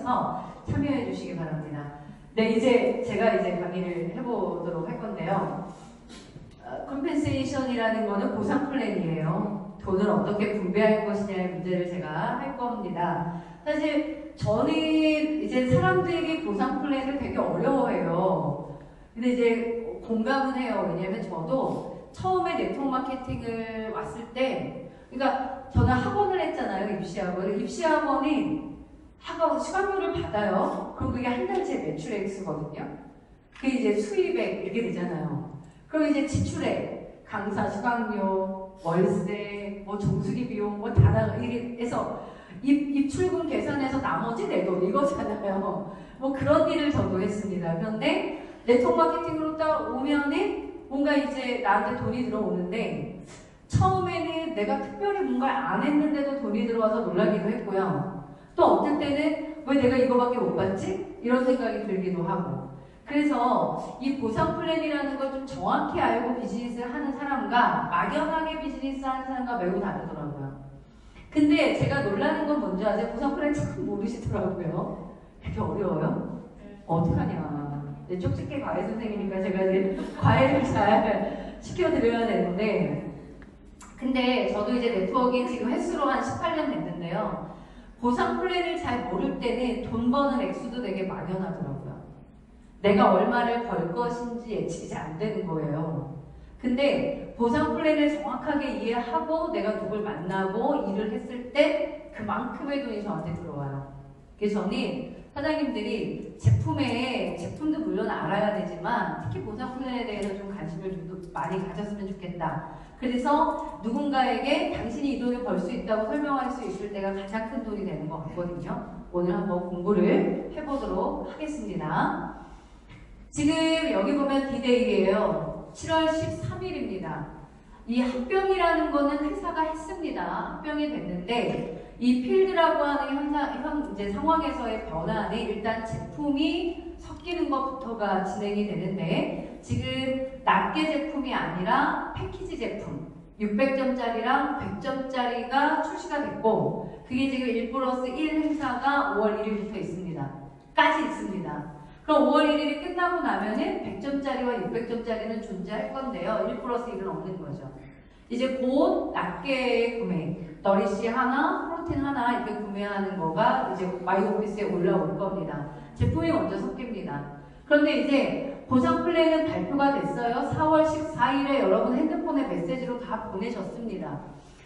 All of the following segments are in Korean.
있어서 참여해 주시기 바랍니다. 네, 이제 제가 강의를 해보도록 할 건데요. 컴펜세이션이라는 거는 보상 플랜이에요. 돈을 어떻게 분배할 것이냐의 문제를 제가 할 겁니다. 사실 저는 이제 사람들에게 보상 플랜을 되게 어려워해요. 근데 이제 공감은 해요. 왜냐면 저도 처음에 네트워크 마케팅을 왔을 때, 그러니까 저는 학원을 했잖아요. 입시학원을. 입시학원이 수강료를 받아요. 그럼 그게 한 달째 매출의 액수거든요. 그게 이제 수입액 이렇게 되잖아요. 그럼 이제 지출액, 강사 수강료, 월세, 뭐 정수기 비용, 뭐 다 이렇게 해서 입출금 계산해서 나머지 내 돈 이거잖아요. 뭐 그런 일을 저도 했습니다. 그런데 네트워크 마케팅으로 딱 오면은 뭔가 이제 나한테 돈이 들어오는데 처음에는 내가 특별히 뭔가 안 했는데도 돈이 들어와서 놀라기도 했고요. 또 어떤 때는 왜 내가 이거밖에 못 받지? 이런 생각이 들기도 하고. 그래서 이 보상 플랜이라는 걸 좀 정확히 알고 비즈니스를 하는 사람과 막연하게 비즈니스 하는 사람과 매우 다르더라고요. 근데 제가 놀라는 건 뭔지 아세요? 보상 플랜 참 모르시더라고요. 되게 어려워요. 어떡하냐. 쪽집게 과외 선생이니까 제가 이제 과외를 잘 시켜드려야 되는데, 근데 저도 이제 네트워킹 지금 횟수로 한 18년 됐는데요. 보상 플랜을 잘 모를 때는 돈 버는 액수도 되게 막연하더라고요. 내가 얼마를 벌 것인지 예측이 잘 안 되는 거예요. 근데 보상 플랜을 정확하게 이해하고 내가 누굴 만나고 일을 했을 때 그만큼의 돈이 저한테 들어와요. 그래서 저는 사장님들이 제품도 물론 알아야 되지만 특히 보상 플랜에 대해서 좀 관심을 좀 많이 가졌으면 좋겠다. 그래서 누군가에게 당신이 이 돈을 벌 수 있다고 설명할 수 있을 때가 가장 큰 돈이 되는 것 같거든요. 오늘 한번 공부를 해보도록 하겠습니다. 지금 여기 보면 디데이예요. 7월 13일입니다. 이 합병이라는 거는 회사가 했습니다. 합병이 됐는데 이 필드라고 하는 이제 상황에서의 변화는 일단 제품이 섞이는 것부터가 진행이 되는데 지금 낱개 제품이 아니라 패키지 제품 600점짜리랑 100점짜리가 출시가 됐고 그게 지금 1+1 행사가 5월 1일부터 있습니다. 까지 있습니다. 그럼 5월 1일이 끝나고 나면은 100점짜리와 600점짜리는 존재할 건데요. 1+1은 없는 거죠. 이제 곧 낱개의 구매, 너리시 하나, 프로틴 하나 이렇게 구매하는 거가 이제 마이오피스에 올라올 겁니다. 제품이 먼저 섞입니다. 그런데 이제 보상 플랜은 발표가 됐어요. 4월 14일에 여러분 핸드폰에 메시지로 다 보내셨습니다.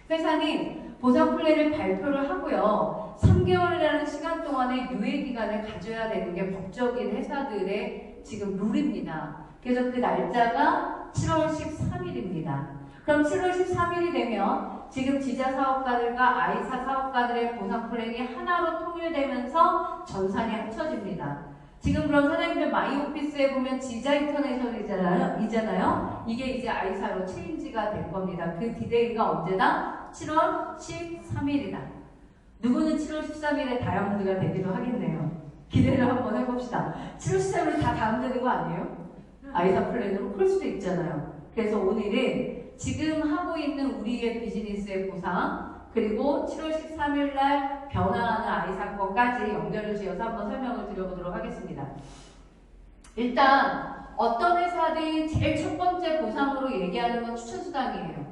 회사는 보상 플랜을 발표를 하고요. 3개월이라는 시간 동안에 유예 기간을 가져야 되는 게 법적인 회사들의 지금 룰입니다. 그래서 그 날짜가 7월 13일입니다. 그럼 7월 13일이 되면 지금 지자 사업가들과 아이사 사업가들의 보상 플랜이 하나로 통일되면서 전산이 합쳐집니다. 지금 그럼 사장님들 마이오피스에 보면 지자 인터내셔널이잖아요. 이게 이제 아이사로 체인지가 될 겁니다. 그 디데이가 언제나 7월 13일이다. 누구는 7월 13일에 다이아몬드가 되기도 하겠네요. 기대를 한번 해봅시다. 7월 13일 다 다음 되는 거 아니에요? 아이사 플랜으로 그럴 수도 있잖아요. 그래서 오늘은 지금 하고 있는 우리의 비즈니스의 보상 그리고 7월 13일 날 변화하는 아이사 거까지 연결을 지어서 한번 설명을 드려보도록 하겠습니다. 일단 어떤 회사들이 제일 첫 번째 보상으로 얘기하는 건 추천수당이에요.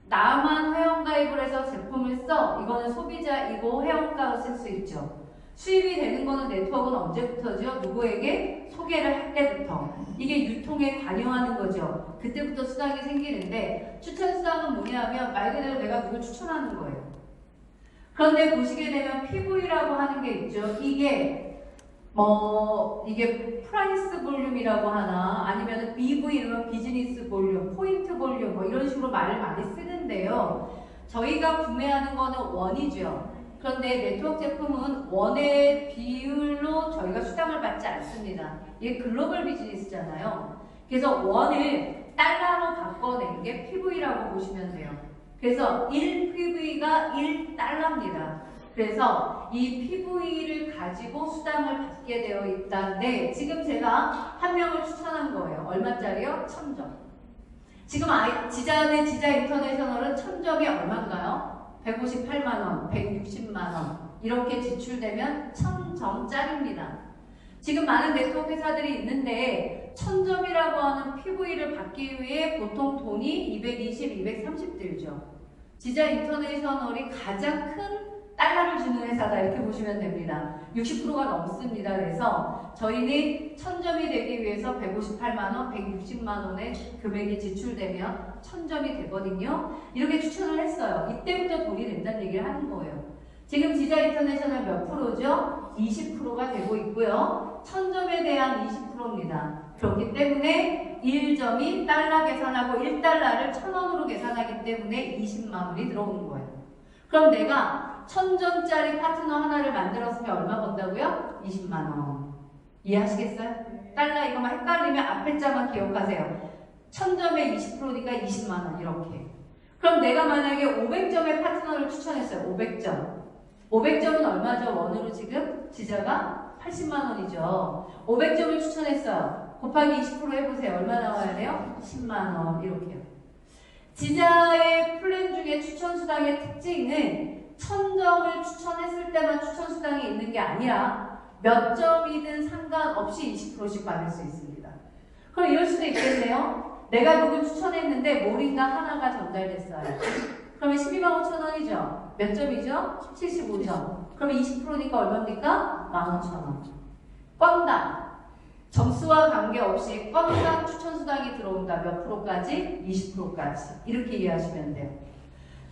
나만 회원가입을 해서 제품을 써. 이거는 소비자이고 회원가로 쓸 수 있죠. 수입이 되는 거는 네트워크는 언제부터죠? 누구에게 소개를 할 때부터. 이게 유통에 관여하는 거죠. 그때부터 수당이 생기는데 추천수당은 뭐냐면 말 그대로 내가 누굴 추천하는 거예요. 그런데 보시게 되면 PV라고 하는 게 있죠. 이게 프라이스 볼륨이라고 하나 아니면 BV 이런 비즈니스 볼륨, 포인트 볼륨 뭐 이런 식으로 말을 많이 쓰는데요. 저희가 구매하는 거는 원이죠. 그런데 네트워크 제품은 원의 비율로 저희가 수당을 받지 않습니다. 이게 글로벌 비즈니스잖아요. 그래서 원을 달러로 바꿔낸 게 PV라고 보시면 돼요. 그래서 1PV가 1달러입니다. 그래서 이 PV를 가지고 수당을 받게 되어 있다는데 지금 제가 한 명을 추천한 거예요. 얼마짜리요? 1000점. 지금 지자 인터내셔널은 1000점이 얼마인가요? 158만원, 160만원. 이렇게 지출되면 1000점짜리입니다. 지금 많은 네트워크 회사들이 있는데 1000점이라고 하는 PV를 받기 위해 보통 돈이 220, 230 들죠. 지자 인터내셔널이 가장 큰 달러를 주는 회사다 이렇게 보시면 됩니다. 60%가 넘습니다. 그래서 저희는 1000점이 되기 위해서 158만원, 160만원의 금액이 지출되면 1000점이 되거든요. 이렇게 추천을 했어요. 이때부터 돈이 된다는 얘기를 하는 거예요. 지금 지자 인터내셔널 몇 프로죠? 20%가 되고 있고요. 1000점에 대한 20%입니다. 그렇기 때문에 1점이 달러 계산하고 1달러를 1000원으로 계산하기 때문에 20만원이 들어오는 거예요. 그럼 내가 1000점짜리 파트너 하나를 만들었으면 얼마 번다고요? 20만원. 이해하시겠어요? 달러 이거만 헷갈리면 앞에 자만 기억하세요. 1000점에 20%니까 20만원 이렇게. 그럼 내가 만약에 500점의 파트너를 추천했어요. 500점. 500점은 얼마죠? 원으로 지금 지자가 80만원이죠. 500점을 추천했어요. 곱하기 20% 해보세요. 얼마 나와야 돼요? 10만원 이렇게요. 지자의 플랜 중에 추천수당의 특징은 1000점을 추천했을 때만 추천수당이 있는 게 아니라 몇 점이든 상관없이 20%씩 받을 수 있습니다. 그럼 이럴 수도 있겠네요. 내가 누굴 추천했는데 몰인가 하나가 전달됐어요. 그러면 12만 5천 원이죠. 몇 점이죠? 75점. 그러면 20%니까 얼마입니까? 15,000원. 건당. 점수와 관계없이 건당 추천수당이 들어온다. 몇 프로까지? 20%까지. 이렇게 이해하시면 돼요.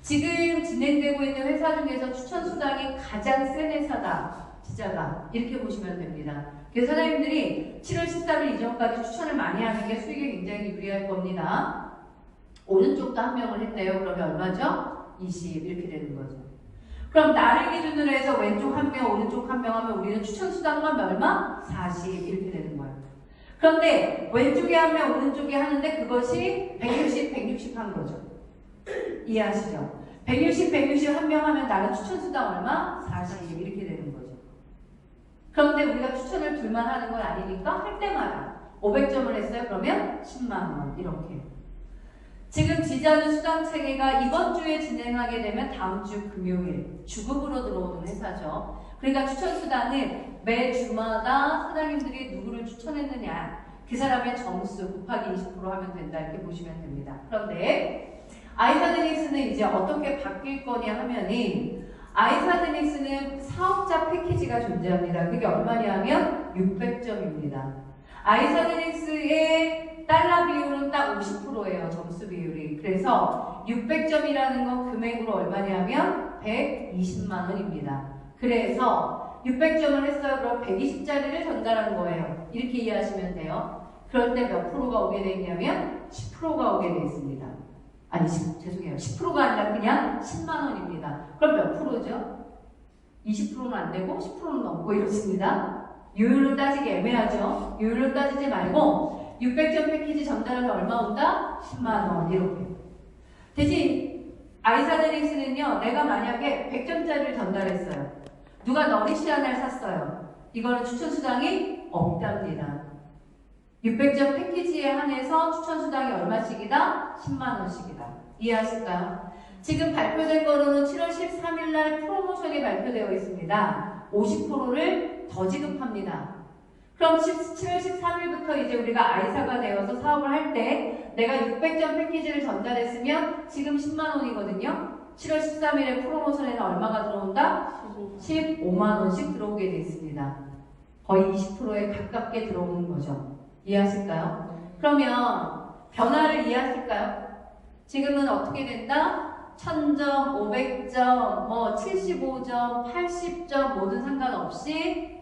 지금 진행되고 있는 회사 중에서 추천수당이 가장 센 회사다. 지자가. 이렇게 보시면 됩니다. 그래서 사장님들이 7월 13일 이전까지 추천을 많이 하는 게 수익에 굉장히 유리할 겁니다. 오른쪽도 한 명을 했대요. 그러면 얼마죠? 20 이렇게 되는 거죠. 그럼 나를 기준으로 해서 왼쪽 한 명, 오른쪽 한 명 하면 우리는 추천수당만 얼마? 40 이렇게 되는 거예요. 그런데 왼쪽에 한 명, 오른쪽에 하는데 그것이 160, 160 한 거죠. 이해하시죠? 160, 160 한 명 하면 나는 추천수당 얼마? 40 이렇게 되는 거죠. 그런데 우리가 추천을 둘만 하는 건 아니니까 할 때마다 500점을 했어요. 그러면 10만원 이렇게. 지금 지자는 수당체계가 이번 주에 진행하게 되면 다음 주 금요일 주급으로 들어오는 회사죠. 그러니까 추천수당은 매 주마다 사장님들이 누구를 추천했느냐 그 사람의 점수 곱하기 20% 하면 된다 이렇게 보시면 됩니다. 그런데 아이사드닉스는 이제 어떻게 바뀔 거냐 하면은 아이사드닉스는 사업자 패키지가 존재합니다. 그게 얼마냐면 600점입니다. 아이사드닉스의 달러 비율은 딱 50%예요. 점수 비율이. 그래서 600점이라는 건 금액으로 얼마냐면 120만 원입니다. 그래서 600점을 했어요. 그럼 120짜리를 전달한 거예요. 이렇게 이해하시면 돼요. 그럴 때 몇 프로가 오게 돼 있냐면 10%가 오게 돼 있습니다. 아니, 죄송해요. 10%가 아니라 그냥 10만 원입니다. 그럼 몇 프로죠? 20%는 안 되고 10%는 넘고 이렇습니다. 요율로 따지기 애매하죠. 요율로 따지지 말고 600점 패키지 전달하면 얼마 온다? 10만 원 이렇게. 대신 아이사드닉스는요. 내가 만약에 100점짜리를 전달했어요. 누가 너리시 하나를 샀어요. 이거는 추천수당이 없답니다. 600점 패키지에 한해서 추천수당이 얼마씩이다? 10만 원씩이다. 이해하실까요? 지금 발표된 거로는 7월 13일 날 프로모션이 발표되어 있습니다. 50%를 더 지급합니다. 그럼 7월 13일부터 이제 우리가 아이사가 되어서 사업을 할 때 내가 600점 패키지를 전달했으면 지금 10만 원이거든요. 7월 13일에 프로모션에는 얼마가 들어온다? 15만 원씩 들어오게 돼 있습니다. 거의 20%에 가깝게 들어오는 거죠. 이해하실까요? 그러면 변화를 이해하실까요? 지금은 어떻게 된다? 1000점, 500점, 75점, 80점 모든 상관없이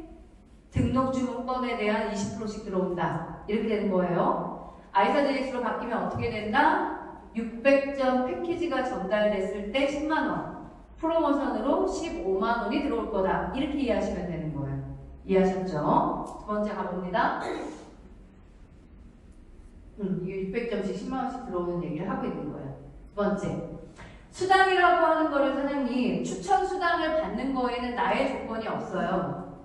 등록 주문권에 대한 20%씩 들어온다. 이렇게 되는 거예요. 아이사드닉스로 바뀌면 어떻게 된다? 600점 패키지가 전달됐을 때 10만원, 프로모션으로 15만원이 들어올 거다. 이렇게 이해하시면 되는 거예요. 이해하셨죠? 두 번째 가봅니다. 이게 600점씩 10만원씩 들어오는 얘기를 하고 있는 거예요. 두 번째. 수당이라고 하는 거를 사장님, 추천 수당을 받는 거에는 나의 조건이 없어요.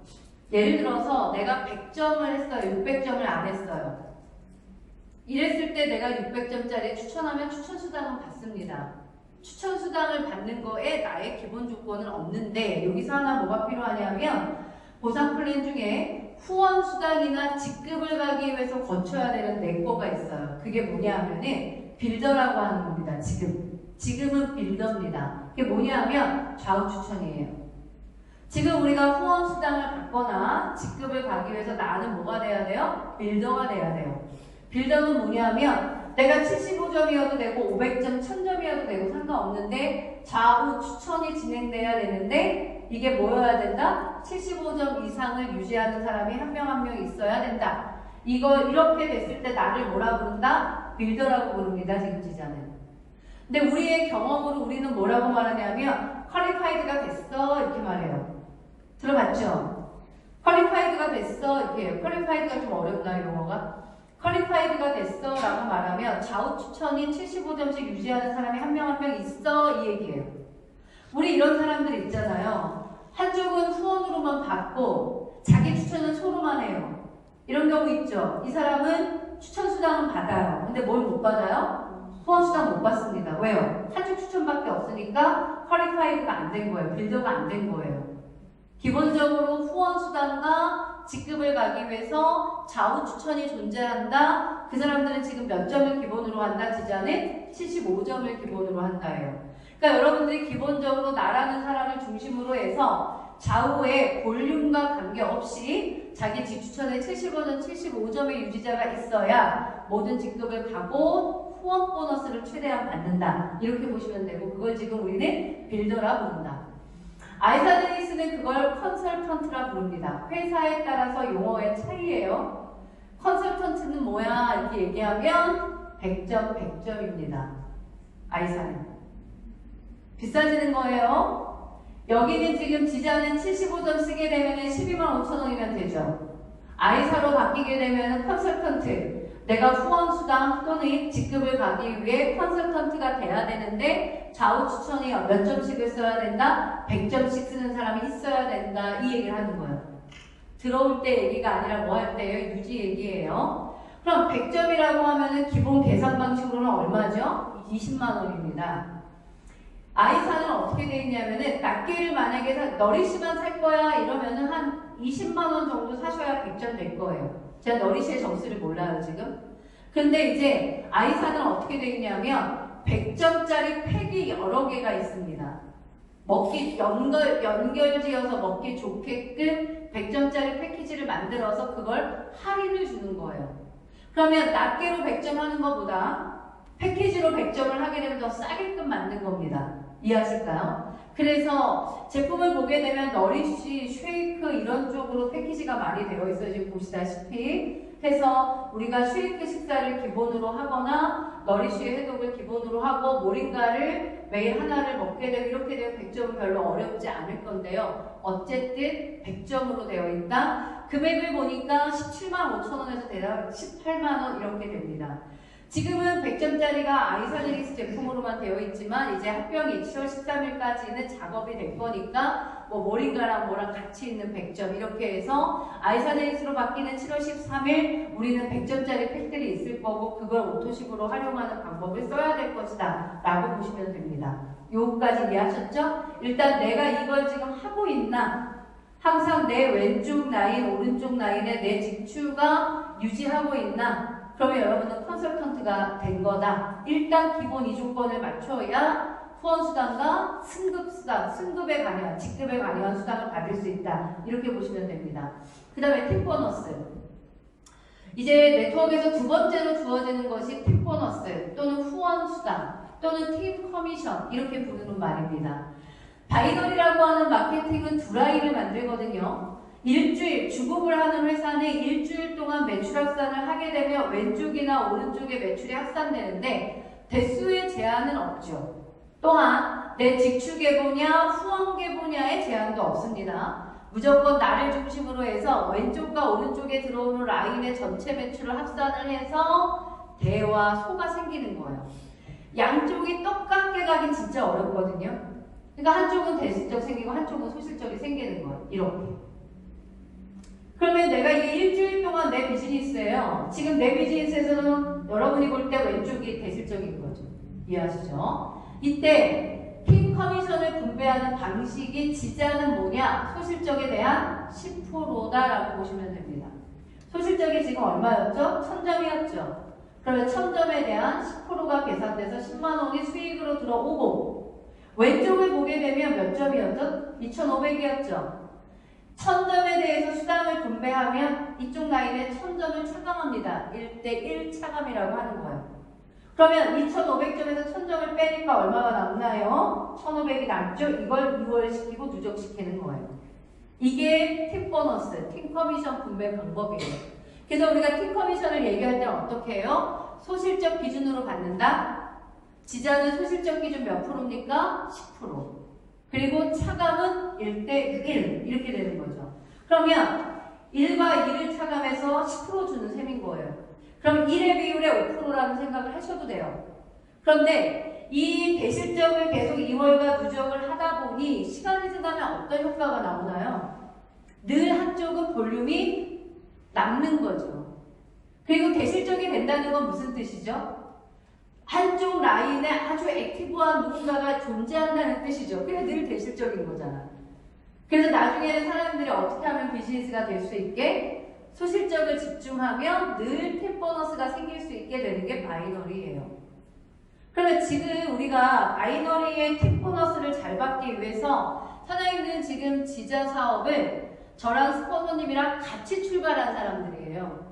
예를 들어서 내가 100점을 했어요. 600점을 안 했어요. 이랬을 때 내가 600점짜리 추천하면 추천 수당은 받습니다. 추천 수당을 받는 거에 나의 기본 조건은 없는데 여기서 하나 뭐가 필요하냐면 보상 플랜 중에 후원 수당이나 직급을 가기 위해서 거쳐야 되는 네 거가 있어요. 그게 뭐냐 하면은 빌더라고 하는 겁니다. 지금은 빌더입니다. 그게 뭐냐 하면 좌우 추천이에요. 지금 우리가 후원 수당을 받거나 직급을 가기 위해서 나는 뭐가 돼야 돼요? 빌더가 돼야 돼요. 빌더는 뭐냐면 내가 75점이어도 되고 500점, 1000점이어도 되고 상관없는데 좌우 추천이 진행돼야 되는데 이게 뭐여야 된다? 75점 이상을 유지하는 사람이 한 명 한 명 있어야 된다. 이거 이렇게 됐을 때 나를 뭐라 부른다? 빌더라고 부릅니다. 지금 지자는. 근데 우리의 경험으로 우리는 뭐라고 말하냐면 퀄리파이드가 됐어 이렇게 말해요. 들어봤죠? 퀄리파이드가 됐어 이렇게 해요. 퀄리파이드가 좀 어렵나 용어가? 퀄리파이드가 됐어 라고 말하면 좌우 추천이 75점씩 유지하는 사람이 한 명 한 명 있어 이 얘기예요. 우리 이런 사람들 있잖아요. 한쪽은 후원으로만 받고 자기 추천은 소로만 해요. 이런 경우 있죠. 이 사람은 추천 수당은 받아요. 근데 뭘 못 받아요? 후원 수당 못 받습니다. 왜요? 한쪽 추천밖에 없으니까 퀄리파이드가 안 된 거예요. 빌더가 안 된 거예요. 기본적으로 후원 수당과 직급을 가기 위해서 좌우 추천이 존재한다. 그 사람들은 지금 몇 점을 기본으로 한다? 지자는 75점을 기본으로 한다예요. 그러니까 여러분들이 기본적으로 나라는 사람을 중심으로 해서 좌우의 볼륨과 관계없이 자기 직추천에 75점, 75점의 유지자가 있어야 모든 직급을 가고 후원 보너스를 최대한 받는다. 이렇게 보시면 되고 그걸 지금 우리는 빌더라 부른다. 아이사들이 쓰는 그걸 컨설턴트라 부릅니다. 회사에 따라서 용어의 차이예요. 컨설턴트는 뭐야? 이렇게 얘기하면 100점, 100점입니다. 아이사는. 비싸지는 거예요. 여기는 지금 지자는 75점 쓰게 되면 12만 5천 원이면 되죠. 아이사로 바뀌게 되면 컨설턴트. 내가 후원 수당 또는 직급을 가기 위해 컨설턴트가 돼야 되는데 좌우 추천이 몇 점씩을 써야 된다? 100점씩 쓰는 사람이 있어야 된다. 이 얘기를 하는 거예요. 들어올 때 얘기가 아니라 뭐 할 때예요? 유지 얘기예요. 그럼 100점이라고 하면은 기본 계산 방식으로는 얼마죠? 20만 원입니다. 아이사는 어떻게 되어 있냐면은 낱개를 만약에 너리시만 살 거야 이러면은 한 20만 원 정도 사셔야 100점 될 거예요. 제가 너리시의 점수를 몰라요 지금. 근데 이제 아이사는 어떻게 되어 있냐면 100점짜리 팩이 여러 개가 있습니다. 먹기 연결지어서 먹기 좋게끔 100점짜리 패키지를 만들어서 그걸 할인을 주는 거예요. 그러면 낱개로 100점 하는 것보다 패키지로 100점을 하게 되면 더 싸게끔 만든 겁니다. 이해하실까요? 그래서 제품을 보게 되면 너리쉬, 쉐이크 이런 쪽으로 패키지가 많이 되어 있어요. 지금 보시다시피. 해서 우리가 쉐이크 식사를 기본으로 하거나 너리쉬의 해독을 기본으로 하고 모링가를 매일 하나를 먹게 되고 이렇게 되면 100점은 별로 어렵지 않을 건데요. 어쨌든 100점으로 되어 있다. 금액을 보니까 17만 5천 원에서 대략 18만 원 이렇게 됩니다. 지금은 100점짜리가 아이사네리스 제품으로만 되어 있지만 이제 합병이 7월 13일까지는 작업이 될 거니까 뭐 모링가랑 뭐랑 같이 있는 100점 이렇게 해서 아이사네리스로 바뀌는 7월 13일 우리는 100점짜리 팩들이 있을 거고 그걸 오토식으로 활용하는 방법을 써야 될 것이다 라고 보시면 됩니다. 요거까지 이해하셨죠? 일단 내가 이걸 지금 하고 있나 항상 내 왼쪽 라인 오른쪽 라인에 내 직추가 유지하고 있나 그러면 여러분은 컨설턴트가 된 거다. 일단 기본 이 조건을 맞춰야 후원수당과 승급수당, 승급에 관여한, 직급에 관여한 수당을 받을 수 있다. 이렇게 보시면 됩니다. 그 다음에 팁 보너스. 이제 네트워크에서 두 번째로 주어지는 것이 팁 보너스 또는 후원수당 또는 팁 커미션 이렇게 부르는 말입니다. 바이널이라고 하는 마케팅은 두 라인을 만들거든요. 일주일, 주급을 하는 회사는 일주일 동안 매출 확산을 하게 되면 왼쪽이나 오른쪽에 매출이 확산되는데 대수의 제한은 없죠. 또한 내 직축의 분야, 후원계 분야의 제한도 없습니다. 무조건 나를 중심으로 해서 왼쪽과 오른쪽에 들어오는 라인의 전체 매출을 합산을 해서 대와 소가 생기는 거예요. 양쪽이 똑같게 가긴 진짜 어렵거든요. 그러니까 한쪽은 대실적 생기고 한쪽은 소실적이 생기는 거예요. 이렇게. 그러면 내가 이게 일주일 동안 내 비즈니스예요. 지금 내 비즈니스에서는 여러분이 볼 때 왼쪽이 대실적인 거죠. 이해하시죠? 이때 팀 커미션을 분배하는 방식이 지자는 뭐냐? 소실적에 대한 10%다라고 보시면 됩니다. 소실적이 지금 얼마였죠? 1000점이었죠. 그러면 1000점에 대한 10%가 계산돼서 10만 원이 수익으로 들어오고 왼쪽을 보게 되면 몇 점이었죠? 2500이었죠. 1000점에 대해서 수당을 분배하면 이쪽 라인에 1000점을 차감합니다. 1대1 차감이라고 하는 거예요. 그러면 2500점에서 1000점을 빼니까 얼마가 남나요? 1500이 남죠? 이걸 2월시키고 누적시키는 거예요. 이게 팀 보너스, 팀 커미션 분배 방법이에요. 그래서 우리가 팀 커미션을 얘기할 때는 어떻게 해요? 소실적 기준으로 받는다. 지자는 소실적 기준 몇 프로입니까? 10%. 그리고 차감은 1대1 이렇게 되는 거죠. 그러면 1과 2를 차감해서 10% 주는 셈인 거예요. 그럼 1의 비율에 5%라는 생각을 하셔도 돼요. 그런데 이 대실적을 계속 2월과 누적을 하다 보니 시간이 지나면 어떤 효과가 나오나요? 늘 한쪽은 볼륨이 남는 거죠. 그리고 대실적이 된다는 건 무슨 뜻이죠? 한쪽 라인에 아주 액티브한 누군가가 존재한다는 뜻이죠. 그게 늘 대실적인 거잖아. 그래서 나중에는 사람들이 어떻게 하면 비즈니스가 될 수 있게 소실적을 집중하면 늘 팀 보너스가 생길 수 있게 되는 게 바이너리예요. 그러면 지금 우리가 바이너리의 팀 보너스를 잘 받기 위해서 사장님들은 지금 지자 사업을 저랑 스폰서님이랑 같이 출발한 사람들이에요.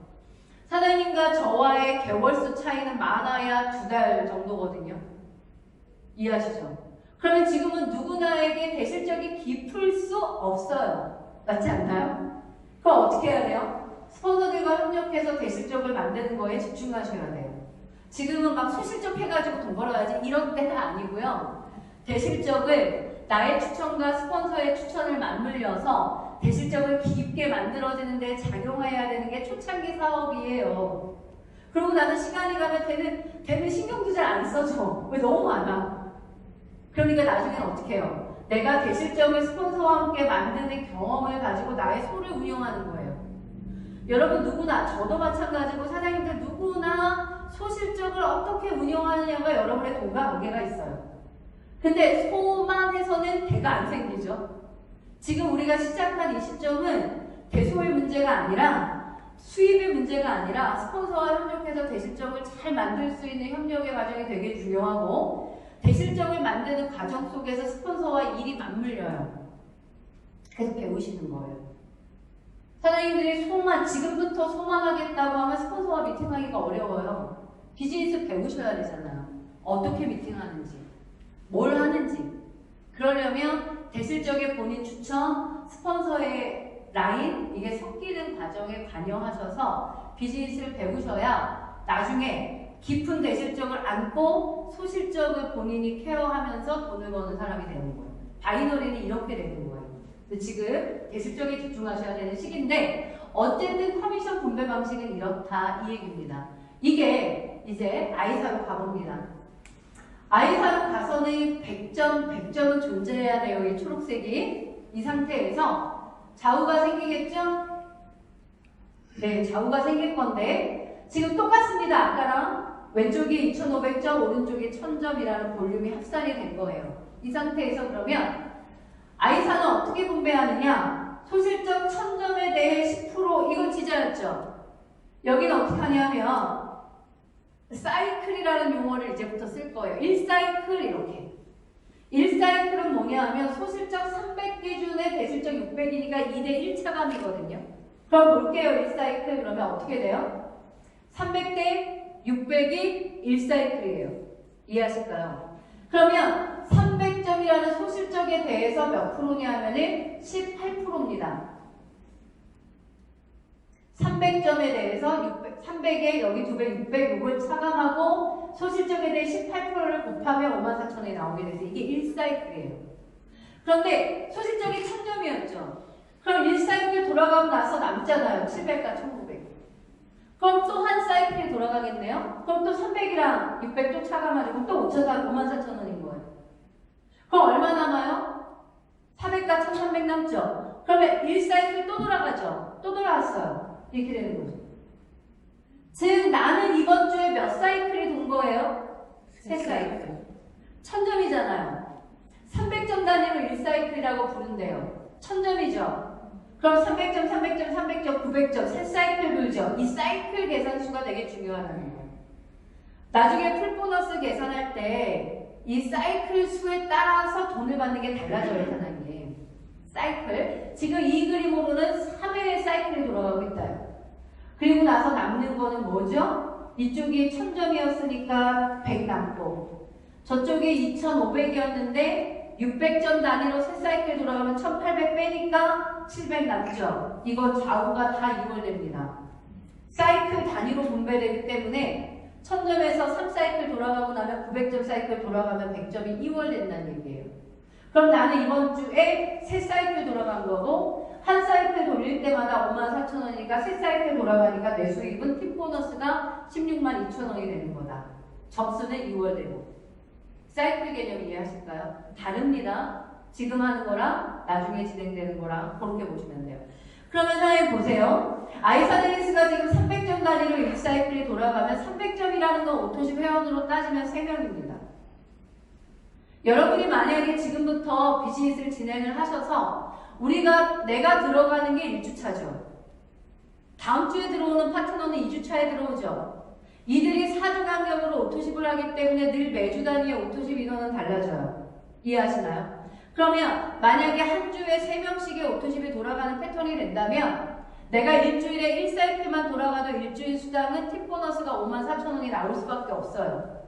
사장님과 저와의 개월수 차이는 많아야 2달 정도거든요. 이해하시죠? 그러면 지금은 누구나에게 대실적이 깊을 수 없어요. 맞지 않나요? 그럼 어떻게 해야 돼요? 스폰서들과 협력해서 대실적을 만드는 거에 집중하셔야 돼요. 지금은 막 소실적 해가지고 돈 벌어야지 이런 때가 아니고요. 대실적을 나의 추천과 스폰서의 추천을 맞물려서 대실적을 깊게 만들어지는 데 작용해야 되는 게 초창기 사업이에요. 그러고 나서 시간이 가면 되는 신경도 잘 안 써줘. 왜? 너무 많아. 그러니까 나중에는 어떻게 해요? 내가 대실적을 스폰서와 함께 만드는 경험을 가지고 나의 소를 운영하는 거예요. 여러분 누구나, 저도 마찬가지고 사장님들 누구나 소실적을 어떻게 운영하느냐가 여러분의 돈과 관계가 있어요. 근데 소만 해서는 대가 안 생기죠. 지금 우리가 시작한 이 시점은 대소의 문제가 아니라 수입의 문제가 아니라 스폰서와 협력해서 대실적을 잘 만들 수 있는 협력의 과정이 되게 중요하고 대실적을 만드는 과정 속에서 스폰서와 일이 맞물려요. 그래서 배우시는 거예요. 사장님들이 지금부터 소만 하겠다고 하면 스폰서와 미팅하기가 어려워요. 비즈니스 배우셔야 되잖아요. 어떻게 미팅하는지, 뭘 하는지. 그러려면 대실적의 본인 추천, 스폰서의 라인, 이게 섞이는 과정에 관여하셔서 비즈니스를 배우셔야 나중에 깊은 대실적을 안고 소실적을 본인이 케어하면서 돈을 버는 사람이 되는 거예요. 바이너리는 이렇게 되는 거예요. 근데 지금 대실적에 집중하셔야 되는 시기인데 어쨌든 커미션 분배 방식은 이렇다 이 얘기입니다. 이게 이제 아이사로 가봅니다. 아이사로 가서는 100점은 존재해야 돼요. 이 초록색이. 이 상태에서 좌우가 생기겠죠? 네, 좌우가 생길 건데 지금 똑같습니다. 아까랑 왼쪽이 2500점, 오른쪽이 1000점이라는 볼륨이 합산이 된 거예요. 이 상태에서 그러면 아이사는 어떻게 분배하느냐? 소실적 1000점에 대해 10% 이건 지자였죠? 여기는 어떻게 하냐면 사이클이라는 용어를 이제부터 쓸 거예요. 1사이클 이렇게. 1사이클은 뭐냐 하면 소실적 300기준에 대실적 600이니까 2대1 차감이거든요. 그럼 볼게요. 1사이클 그러면 어떻게 돼요? 300대 600이 1사이클이에요. 이해하실까요? 그러면 300점이라는 소실적에 대해서 몇 프로냐 하면은 18%입니다. 300점에 대해서 300에 여기 2배, 600, 6을 차감하고 소실적에 대해 18%를 곱하면 54,000원이 나오게 돼서 이게 1사이클이에요. 그런데 소실적이 1000점이었죠. 그럼 1사이클 돌아가고 나서 남잖아요. 700과 1900. 그럼 또 한 사이클이 돌아가겠네요. 그럼 또 300이랑 600 또 차감하죠. 그럼 또 54,000원인 거예요. 그럼 얼마 남아요? 400과 1300 남죠. 그러면 1사이클 또 돌아가죠. 또 돌아왔어요. 이렇게 되는 거죠. 즉 나는 이번 주에 몇 사이클이 돈 거예요? 3사이클. 1000점이잖아요. 300점 단위로 1사이클이라고 부른대요. 1000점이죠. 그럼 300점, 300점, 300점, 900점, 세 사이클 돌죠. 이 사이클 계산수가 되게 중요하다는 거예요. 나중에 풀보너스 계산할 때 이 사이클 수에 따라서 돈을 받는 게 달라져요, 하나님. 사이클. 지금 이 그림으로는 3회의 사이클이 돌아가고 있다요. 그리고 나서 남는 거는 뭐죠? 이쪽이 1000점이었으니까 100 남고, 저쪽에 2500이었는데 600점 단위로 세 사이클 돌아가면 1800 빼니까 700 남죠. 이거 좌우가 다 이월됩니다. 사이클 단위로 분배되기 때문에 1000점에서 3사이클 돌아가고 나면 900점 사이클 돌아가면 100점이 이월된다는 얘기예요. 그럼 나는 이번 주에 3사이클 돌아간 거고, 한 사이클 돌릴 때마다 54,000원이니까 3사이클 돌아가니까 내 수입은 팁 보너스가 162,000원이 되는 거다. 접수는 2월되고. 사이클 개념 이해하실까요? 다릅니다. 지금 하는 거랑 나중에 진행되는 거랑 그렇게 보시면 돼요. 그러면 선생님 보세요. 아이사드닉스가 지금 300점 단위로 1사이클이 돌아가면 300점이라는 건 오토십 회원으로 따지면 3명입니다. 여러분이 만약에 지금부터 비즈니스를 진행을 하셔서 내가 들어가는 게 1주차죠. 다음 주에 들어오는 파트너는 2주차에 들어오죠. 이들이 4주 간격으로 오토십을 하기 때문에 늘 매주 단위의 오토십 인원은 달라져요. 이해하시나요? 그러면 만약에 한 주에 3명씩의 오토십이 돌아가는 패턴이 된다면 내가 일주일에 1사이클만 돌아가도 일주일 수당은 팁 보너스가 54,000원이 나올 수밖에 없어요.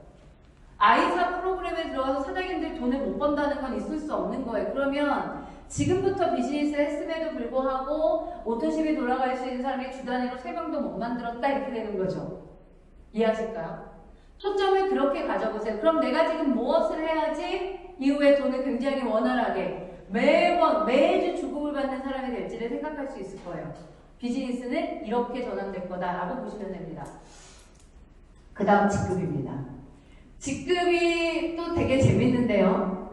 아이사 프로그램에 들어가서 사장님들이 돈을 못 번다는 건 있을 수 없는 거예요. 그러면 지금부터 비즈니스를 했음에도 불구하고 오토십이 돌아갈 수 있는 사람이 주 단위로 3명도 못 만들었다 이렇게 되는 거죠. 이해하실까요? 초점을 그렇게 가져보세요. 그럼 내가 지금 무엇을 해야지 이후에 돈을 굉장히 원활하게 매주 주급을 받는 사람이 될지를 생각할 수 있을 거예요. 비즈니스는 이렇게 전환될 거다라고 보시면 됩니다. 그 다음 직급입니다. 직급이 또 되게 재밌는데요.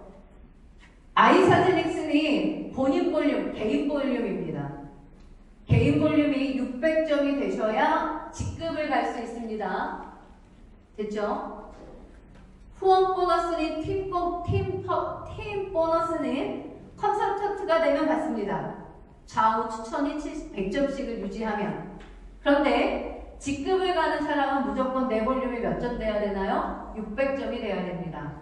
아이사드닉스는 본인 볼륨, 개인 볼륨입니다. 개인 볼륨이 600점이 되셔야 직급을 갈 수 있습니다. 됐죠? 후원 보너스는 팀 보너스는 컨설턴트가 되면 받습니다. 좌우 추천이 100점씩을 유지하면. 그런데 직급을 가는 사람은 무조건 내 볼륨이 몇 점 돼야 되나요? 600점이 돼야 됩니다.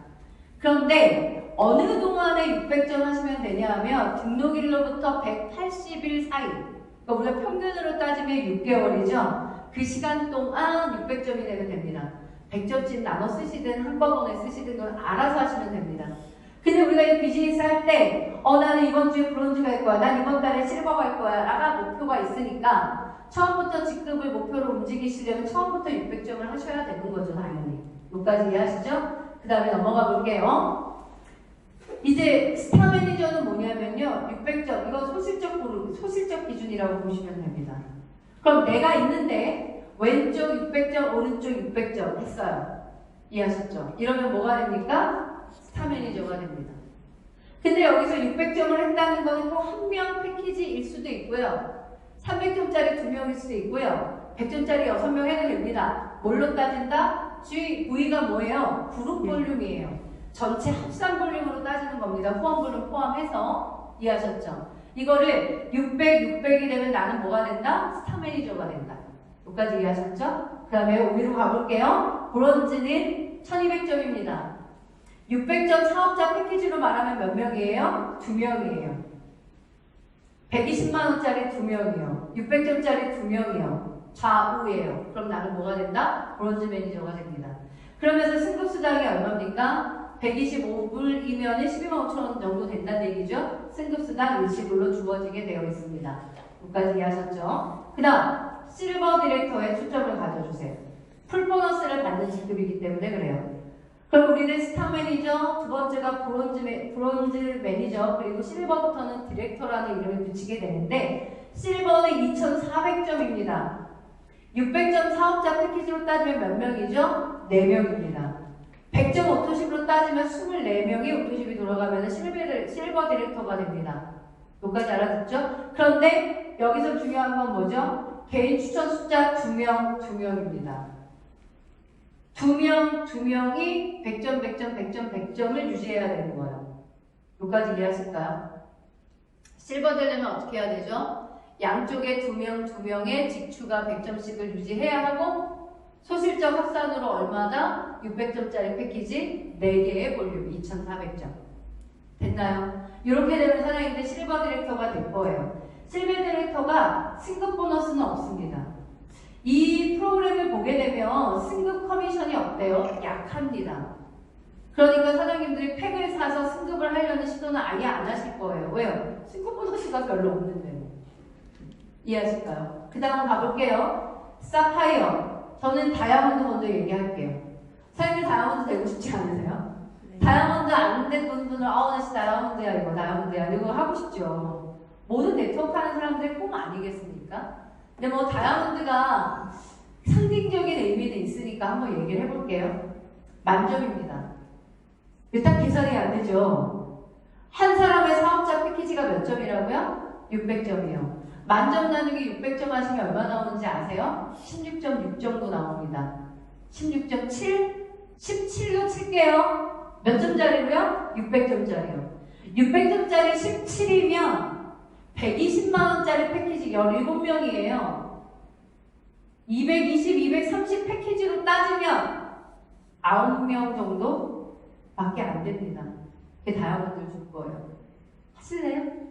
그런데 어느 동안에 600점 하시면 되냐 하면 등록일로부터 180일 사이, 그러니까 우리가 평균으로 따지면 6개월이죠. 그 시간 동안 600점이 되면 됩니다. 100점씩 나눠 쓰시든 한꺼번에 쓰시든 건 알아서 하시면 됩니다. 근데 우리가 이 비즈니스 할 때 나는 이번 주에 브론즈 갈 거야, 난 이번 달에 실버 갈 거야 라가 목표가 있으니까 처음부터 직급을 목표로 움직이시려면 처음부터 600점을 하셔야 되는 거죠. 당연히. 여기까지 이해하시죠? 그 다음에 넘어가 볼게요. 이제 스타 매니저는 뭐냐면요, 600점, 이건 소실적 기준이라고 보시면 됩니다. 그럼 내가 있는데 왼쪽 600점, 오른쪽 600점 했어요. 이해하셨죠? 이러면 뭐가 됩니까? 스타 매니저가 됩니다. 근데 여기서 600점을 했다는 거는 꼭 한 명 패키지일 수도 있고요. 300점짜리 2명일 수도 있고요. 100점짜리 6명 해도 됩니다. 뭘로 따진다? V가 뭐예요? 그룹 볼륨이에요. 전체 합산 볼륨으로 따지는 겁니다. 후원 볼륨 포함해서. 이해하셨죠? 이거를 600이 되면 나는 뭐가 된다? 스타 매니저가 된다. 여기까지 이해하셨죠? 그 다음에 위로 가볼게요. 브론즈는 1200점입니다. 600점 사업자 패키지로 말하면 몇 명이에요? 2명이에요. 120만원짜리 2명이요. 600점짜리 2명이요. 좌우예요. 그럼 나는 뭐가 된다? 브론즈 매니저가 됩니다. 그러면서 승급수당이 얼마입니까? 125불이면 12만 5천원 정도 된다는 얘기죠. 승급수당 일시불로 주어지게 되어 있습니다. 여기까지 이해하셨죠? 그 다음 실버 디렉터에 초점을 가져주세요. 풀보너스를 받는 직급이기 때문에 그래요. 그럼 우리는 스타 매니저, 두 번째가 브론즈 매니저, 그리고 실버부터는 디렉터라는 이름을 붙이게 되는데 실버는 2400점입니다. 600점 사업자 패키지로 따지면 몇 명이죠? 4명입니다. 100점 오토십으로 따지면 24명이 오토십이 돌아가면 실버 디렉터가 됩니다. 여기까지 알아듣죠? 그런데 여기서 중요한 건 뭐죠? 개인 추천 숫자 2명입니다. 두 명이 100점, 100점, 100점, 100점을 유지해야 되는 거예요. 여기까지 이해하실까요? 실버 되려면 어떻게 해야 되죠? 양쪽에 두 명의 직추가 100점씩을 유지해야 하고 소실적 합산으로 얼마다? 600점짜리 패키지 4개의 볼륨 2400점. 됐나요? 이렇게 되면 사장님들 실버 디렉터가 될 거예요. 실버 디렉터가 승급 보너스는 없습니다. 이 프로그램을 보게 되면 승급 커미션이 어때요? 약합니다. 그러니까 사장님들이 팩을 사서 승급을 하려는 시도는 아예 안 하실 거예요. 왜요? 승급 보너스가 별로 없는데. 이해하실까요? 그 다음 가볼게요. 사파이어. 저는 다이아몬드 먼저 얘기할게요. 사장님 다이아몬드 되고 싶지 않으세요? 네. 다이아몬드 안 된 분들은 나 진짜 다이아몬드야 이거 다이아몬드야 이거 하고 싶죠. 모든 네트워크 하는 사람들의 꿈 아니겠습니까? 근데 뭐 다이아몬드가 상징적인 의미는 있으니까 한번 얘기를 해볼게요. 만점입니다. 딱 계산이 안 되죠. 한 사람의 사업자 패키지가 몇 점이라고요? 600점이요. 만점 나누기 600점 하시면 얼마 나오는지 아세요? 16.6 정도 나옵니다. 16.7? 17로 칠게요. 몇 점짜리고요? 600점짜리요. 600점짜리 17이면 120만원짜리 패키지 17명이에요. 220, 230 패키지로 따지면 9명 정도 밖에 안 됩니다. 그게 다이아몬드를 줄 거예요. 하실래요?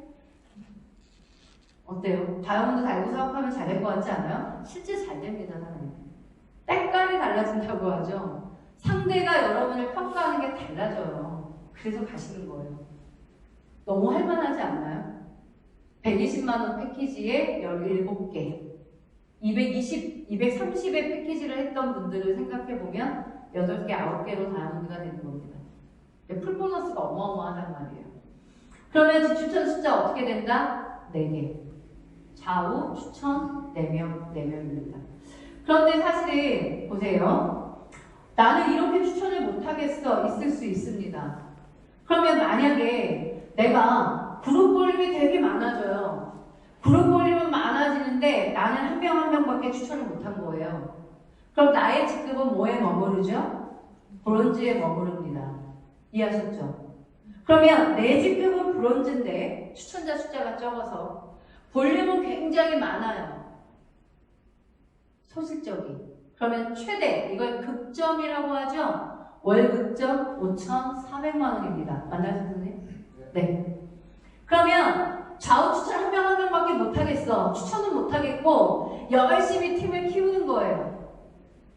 어때요? 다이아몬드 달고 사업하면 잘 될 것 같지 않아요? 실제 잘 됩니다, 사장님. 때깔이 달라진다고 하죠. 상대가 여러분을 평가하는 게 달라져요. 그래서 가시는 거예요. 너무 할만하지 않나요? 120만원 패키지에 17개. 220, 230의 패키지를 했던 분들을 생각해보면 8개, 9개로 다이아몬드가 되는 겁니다. 풀보너스가 어마어마하단 말이에요. 그러면 추천 숫자 어떻게 된다? 4개. 좌우 추천 4명입니다. 그런데 사실은 보세요. 나는 이렇게 추천을 못하겠어. 있을 수 있습니다. 그러면 만약에 내가 그룹 볼륨이 되게 많아져요. 그룹 볼륨은 많아지는데 나는 한 명 한 명밖에 추천을 못한 거예요. 그럼 나의 직급은 뭐에 머무르죠? 브론즈에 머무릅니다. 이해하셨죠? 그러면 내 직급은 브론즈인데 추천자 숫자가 적어서 볼륨은 굉장히 많아요. 소실적이. 그러면 최대, 이걸 극점이라고 하죠? 월 극점 5,400만원입니다. 맞나요, 선생님? 네. 그러면 좌우 추천 한 명 한 명밖에 못하겠어. 추천은 못하겠고 열심히 팀을 키우는 거예요.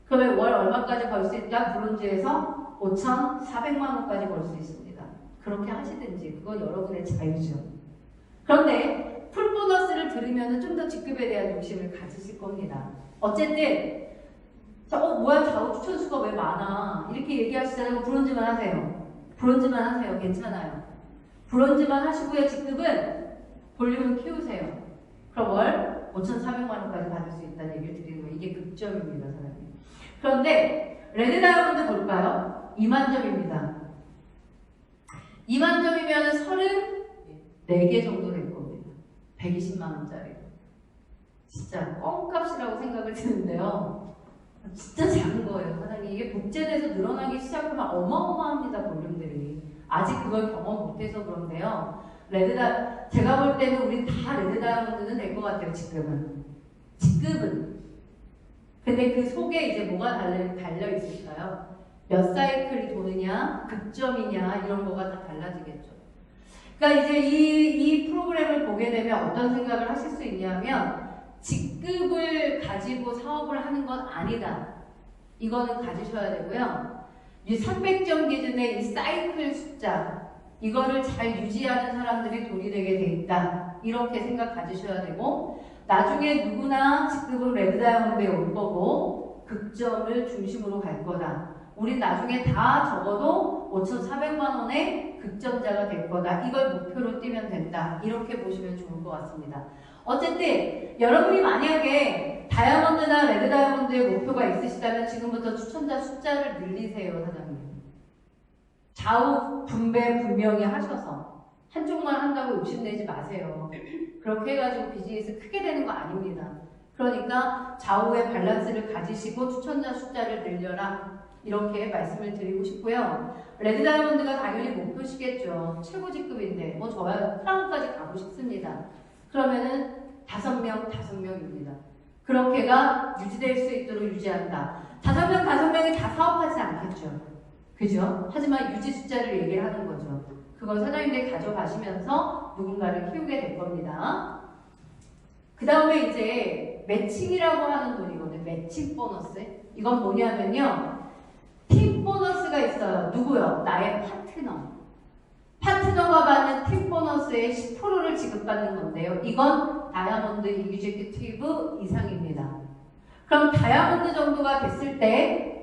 그러면 월 얼마까지 벌 수 있다? 브론즈에서 5,400만원까지 벌 수 있습니다. 그렇게 하시든지 그건 여러분의 자유죠. 그런데 풀보너스를 들으면 좀 더 직급에 대한 욕심을 가지실 겁니다. 어쨌든 뭐야 좌우 추천 수가 왜 많아 이렇게 얘기하시잖아요. 브론즈만 하세요. 브론즈만 하세요. 괜찮아요. 브론즈만 하시고요. 직급은 볼륨을 키우세요. 그럼 월 5,400만원까지 받을 수 있다는 얘기를 드리는 거예요. 이게 극점입니다, 사장님. 그런데 레드 다이아몬드 볼까요? 2만점입니다. 2만점이면 34개 정도 될 겁니다. 120만원짜리. 진짜 껌값이라고 생각을 드는데요. 진짜 작은 거예요, 사장님. 이게 복제돼서 늘어나기 시작하면 어마어마합니다, 볼륨들이. 아직 그걸 경험 못해서 그런데요. 제가 볼 때는 우리 다 레드 다이아몬드는 될 것 같아요, 직급은. 근데 그 속에 이제 뭐가 달려 있을까요? 몇 사이클이 도느냐, 극점이냐, 이런 거가 다 달라지겠죠. 그러니까 이제 이 프로그램을 보게 되면 어떤 생각을 하실 수 있냐면, 직급을 가지고 사업을 하는 건 아니다. 이거는 가지셔야 되고요. 이 300점 기준의 이 사이클 숫자, 이거를 잘 유지하는 사람들이 돈이 되게 돼 있다. 이렇게 생각 가지셔야 되고, 나중에 누구나 직급은 레드 다이아몬드에 올 거고, 극점을 중심으로 갈 거다. 우린 나중에 다 적어도 5,400만원의 극점자가 될 거다. 이걸 목표로 뛰면 된다. 이렇게 보시면 좋을 것 같습니다. 어쨌든 여러분이 만약에 다이아몬드나 레드 다이아몬드의 목표가 있으시다면 지금부터 추천자 숫자를 늘리세요, 사장님. 좌우 분배 분명히 하셔서 한쪽만 한다고 욕심내지 마세요. 그렇게 해가지고 비즈니스 크게 되는 거 아닙니다. 그러니까 좌우의 밸런스를 가지시고 추천자 숫자를 늘려라. 이렇게 말씀을 드리고 싶고요. 레드 다이아몬드가 당연히 목표시겠죠. 최고 직급인데 뭐 저야 크라운까지 가고 싶습니다. 그러면은 5명입니다. 그렇게가 유지될 수 있도록 유지한다. 5명이 다 사업하지 않겠죠. 그죠? 하지만 유지 숫자를 얘기를 하는 거죠. 그걸 사장님들이 가져가시면서 누군가를 키우게 될 겁니다. 그 다음에 이제 매칭이라고 하는 돈이거든요. 매칭 보너스. 이건 뭐냐면요. 팀 보너스가 있어요. 누구요? 나의 파트너. 파트너가 받는 팀 보너스의 10%를 지급받는 건데요. 이건 다이아몬드 이그제큐티브 이상입니다. 그럼 다이아몬드 정도가 됐을 때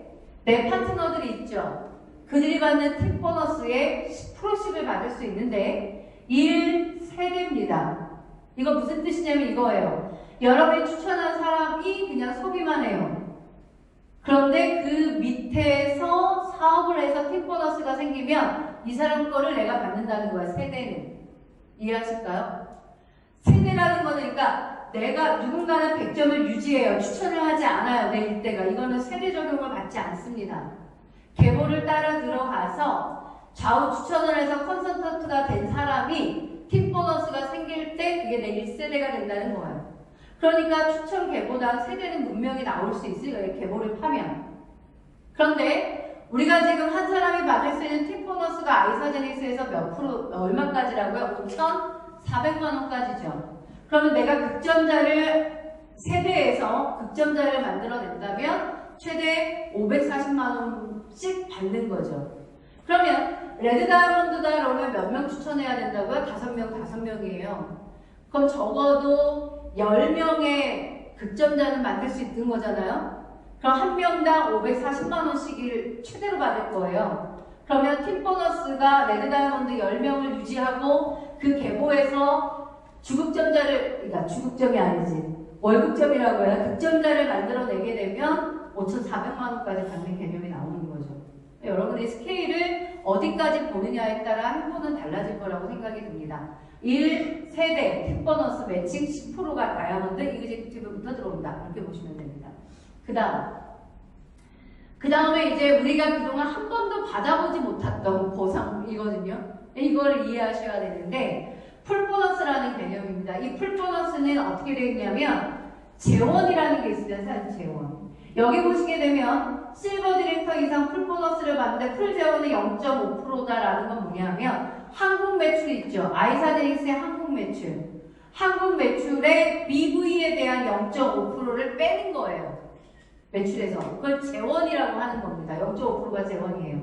내 파트너들이 있죠. 그들이 받는 팀 보너스의 10%씩을 받을 수 있는데 1세대입니다. 이거 무슨 뜻이냐면 이거예요. 여러분이 추천한 사람이 그냥 소비만 해요. 그런데 그 밑에서 사업을 해서 팀 보너스가 생기면 이 사람 거를 내가 받는다는 거야. 세대는. 이해하실까요? 세대라는 거는 그러니까 내가 누군가는 100점을 유지해요. 추천을 하지 않아요. 내 일대가. 이거는 세대 적용을 받지 않습니다. 계보를 따라 들어가서 좌우 추천을 해서 컨설턴트가 된 사람이 팀 보너스가 생길 때 그게 내 1세대가 된다는 거예요. 그러니까 추천 계보단 세대는 분명히 나올 수 있을 거예요. 계보를 파면. 그런데 우리가 지금 한 사람이 받을 수 있는 팀 보너스가 아이사제닉스에서 몇 프로, 얼마까지라고요? 5,400만 원까지죠. 그러면 내가 극점자를 세대에서 극점자를 만들어낸다면 최대 540만 원씩 받는 거죠. 그러면 레드 다이아몬드다 그러면 몇 명 추천해야 된다고요? 5명이에요. 그럼 적어도 10명의 극점자는 만들 수 있는 거잖아요. 그럼 한 명당 540만 원씩을 최대로 받을 거예요. 그러면 팀 보너스가 레드 다이아몬드 10명을 유지하고 그 계보에서 주극점자를, 그러니까 주극점이 아니지, 월극점이라고 해야 극점자를 만들어내게 되면 5,400만 원까지 받는 개념이 나오는 거죠. 여러분의 스케일을 어디까지 보느냐에 따라 행보는 달라질 거라고 생각이 듭니다. 1세대 팀 보너스 매칭 10%가 다이아몬드 이그제큐티브부터 들어온다. 이렇게 보시면 됩니다. 그 다음에 이제 우리가 그동안 한 번도 받아보지 못했던 보상이거든요. 이걸 이해하셔야 되는데 풀 보너스라는 개념입니다. 이 풀 보너스는 어떻게 되어 있냐면 재원이라는 게 있습니다. 사실 재원. 여기 보시게 되면 실버 디렉터 이상 풀 보너스를 받는데 풀 재원은 0.5%다라는 건 뭐냐면 한국 매출이 있죠. 아이사제닉스의 한국 매출. 한국 매출의 BV에 대한 0.5%를 빼는 거예요. 매출에서. 그걸 재원이라고 하는 겁니다. 0.5%가 재원이에요.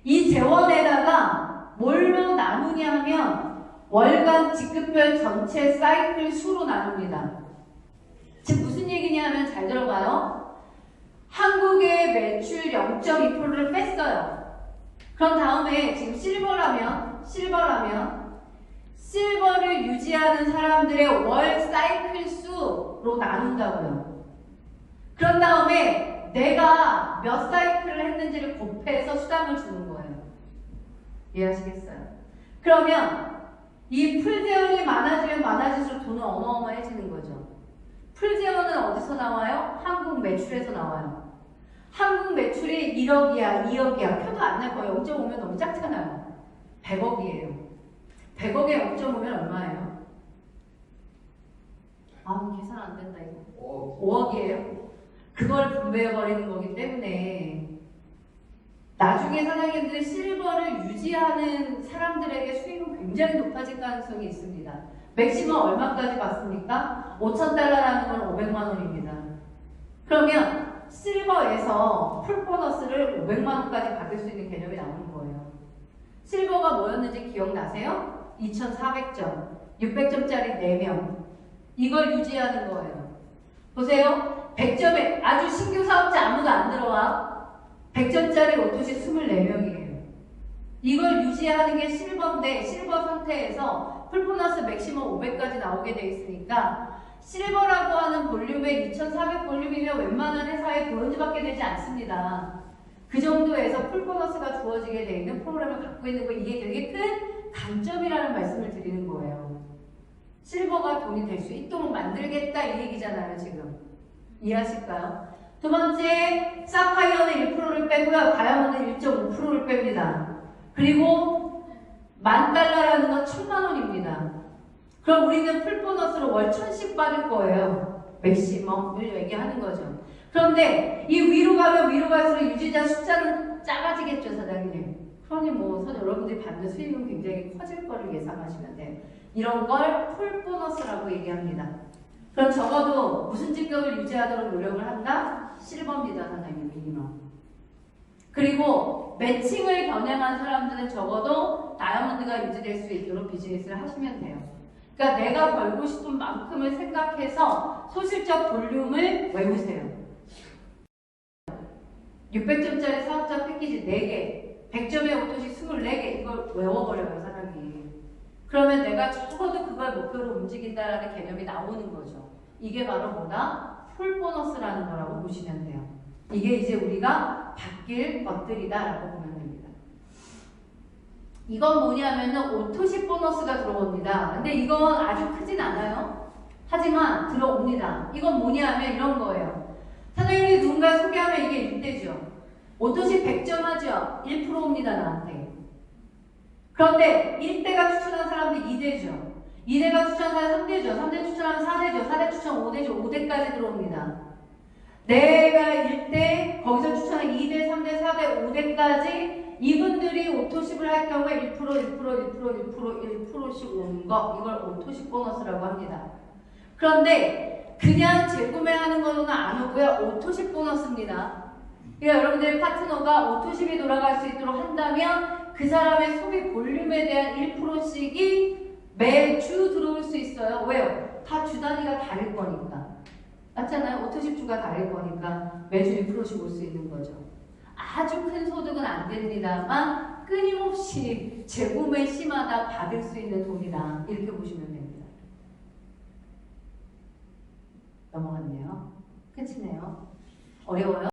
이 재원에다가 뭘로 나누냐 하면 월간 직급별 전체 사이클 수로 나눕니다. 즉 무슨 얘기냐 하면 잘 들어봐요. 한국의 매출 0.2%를 뺐어요. 그럼 다음에 지금 실버라면 실버를 유지하는 사람들의 월 사이클 수로 나눈다고요. 그런 다음에 내가 몇 사이클을 했는지를 곱해서 수당을 주는 거예요. 이해하시겠어요? 그러면 이 풀재원이 많아지면 많아질수록 돈은 어마어마해지는 거죠. 풀재원은 어디서 나와요? 한국 매출에서 나와요. 한국 매출이 1억이야, 2억이야. 표도 안 날 거예요. 0.5면 너무 작잖아요. 100억이에요. 100억에 0.5면 얼마예요? 아, 계산 안 된다, 이거. 5억이에요. 그걸 분배해버리는 거기 때문에 나중에 사장님들이 실버를 유지하는 사람들에게 수익은 굉장히 높아질 가능성이 있습니다. 맥시멈 얼마까지 받습니까? 5,000달러라는 건 500만 원입니다. 그러면 실버에서 풀 보너스를 500만 원까지 받을 수 있는 개념이 나오는 거예요. 실버가 뭐였는지 기억나세요? 2,400점, 600점짜리 4명. 이걸 유지하는 거예요. 보세요. 100점에 아주 신규 사업자 아무도 안 들어와. 100점짜리 오토시 24명이에요. 이걸 유지하는 게 실버인데 실버 상태에서 풀보너스 맥시멈 500까지 나오게 돼 있으니까 실버라고 하는 볼륨에 2,400 볼륨이면 웬만한 회사에 브론즈밖에 되지 않습니다. 그 정도에서 풀보너스가 주어지게 돼 있는 프로그램을 갖고 있는 거 이게 되게 큰 강점이라는 말씀을 드리는 거예요. 실버가 돈이 될 수 있도록 만들겠다 이 얘기잖아요. 지금 이해하실까요? 두 번째, 사파이어는 1%를 빼고요. 다이아몬드는 1.5%를 뺍니다. 그리고 $10,000라는 건 1,000,000원입니다. 그럼 우리는 풀 보너스로 월 1,000씩 받을 거예요. 맥시멈을 얘기하는 거죠. 그런데 이 위로 가면 위로 갈수록 유지자 숫자는 작아지겠죠, 사장님. 그러니 뭐 여러분들이 받는 수익은 굉장히 커질 거를 예상하시면 돼요. 이런 걸 풀 보너스라고 얘기합니다. 그럼 적어도 무슨 직급을 유지하도록 노력을 한다? 실버입니다, 사장님. 미니멈. 그리고 매칭을 겨냥한 사람들은 적어도 다이아몬드가 유지될 수 있도록 비즈니스를 하시면 돼요. 그러니까 내가 벌고 싶은 만큼을 생각해서 소실적 볼륨을 외우세요. 600점짜리 사업자 패키지 4개, 100점의 오토시 24개, 이걸 외워버려요, 사람이. 그러면 내가 적어도 그걸 목표로 움직인다라는 개념이 나오는 거죠. 이게 바로 뭐다? 풀 보너스라는 거라고 보시면 돼요. 이게 이제 우리가 바뀔 것들이다라고 보면 됩니다. 이건 뭐냐면은 오토시 보너스가 들어옵니다. 근데 이건 아주 크진 않아요. 하지만 들어옵니다. 이건 뭐냐면 이런 거예요. 사장님이 누군가 소개하면 이게 1대죠. 오토시 100점 하죠. 1%입니다, 나한테. 그런데 1대가 추천한 사람들 2대죠. 2대가 추천한 사람 3대죠. 3대 추천하면 4대죠. 4대 추천 5대죠. 5대까지 들어옵니다. 내가 1대, 거기서 추천한 2대, 3대, 4대, 5대까지 이분들이 오토십을 할 경우에 1%씩 오는 거, 이걸 오토십 보너스라고 합니다. 그런데 그냥 재구매하는 거는 안 오고요. 오토십 보너스입니다. 그러니까 여러분들의 파트너가 오토십이 돌아갈 수 있도록 한다면 그 사람의 소비 볼륨에 대한 1%씩이 매주 들어올 수 있어요. 왜요? 다 주 단위가 다를 거니까. 맞잖아요. 오토십 주가 다를 거니까 매주 1%씩 올 수 있는 거죠. 아주 큰 소득은 안 됩니다만 끊임없이 재구매 시마다 받을 수 있는 돈이다. 이렇게 보시면 됩니다. 넘어갔네요. 끝이네요. 어려워요?